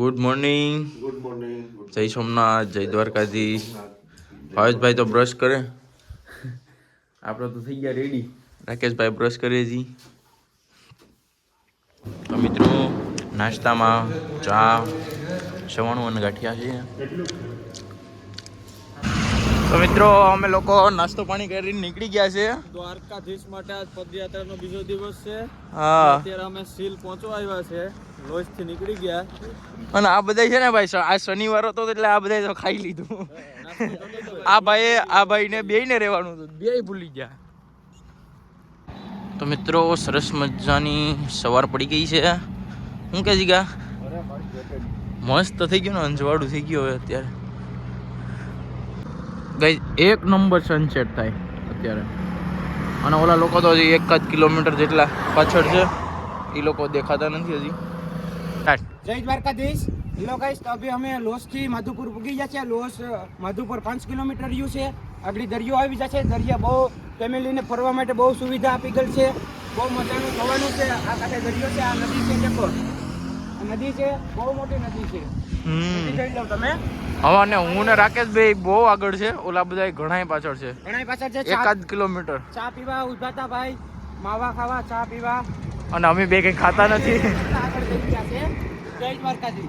Good morning. Good morning. જય સોમનાથ, જય દ્વારકાધીશ. ભાવેશભાઈ તો બ્રશ કરે, આપણે તો થઈ ગયા રેડી. રાકેશભાઈ બ્રશ કરે જી. તો મિત્રો નાસ્તામાં ચા, સવાણું અને ગાંઠિયા છે. તો મિત્રો અમે લોકો નાસ્તો પાણી કરીને નીકળી ગયા છે દ્વારકાધીશ માટે આજ પદયાત્રાનો બીજો દિવસ છે. હા, અત્યારે અમે સીલ પહોંચવા આવ્યા છે. લોજ થી નીકળી ગયા અને આ બધા છે ને ભાઈ, આ શનિવાર હતો એટલે આ બધા તો ખાઈ લીધું. આ ભાઈને બેયને રહેવાનું હતું, બેય ભૂલી ગયા. તો મિત્રો સરસ મજાની સવાર પડી ગઈ છે. શું કે જીગા, મસ્ત થઈ ગયું ને, અંજવાળું થઈ ગયું હવે અત્યારે. ગઈ એક નંબર સનસેટ થાય અત્યારે. અને ઓલા લોકો તો હજી 1 કિલોમીટર જેટલા પાછળ છે, એ લોકો દેખાતા નથી હજી. જય દ્વારકાધીશ. હેલો ગાઈસ, તો અભી અમે લોસ થી માધુપુર પૂગી ગયા છે. લોસ માધુપુર 5 કિલોમીટર રહ્યું છે. આગળ દરિયો આવી જશે. દરિયા બહુ ફેમિલીને ફરવા માટે બહુ સુવિધા આપી ગઈ છે. બહુ મજાનું થવાનું છે. આ કાંઠે દરિયો છે, આ નદી છે. દેખો આ નદી છે, બહુ મોટી નદી છે. નદી જોઈ લો તમે. હા, ને હું ને રાકેશભાઈ બહુ આગળ છે, ઓલા બધા ઘણાય પાછળ છે. ઘણા પાછળ છે. 1 કિલોમીટર. ચા પીવા ઉભા હતા ભાઈ, માવા ખાવા, ચા પીવા. અને અમે બે કઈ ખાતા નથી. આગળ થઈ ગયા છે. જય દ્વારકાધીશ.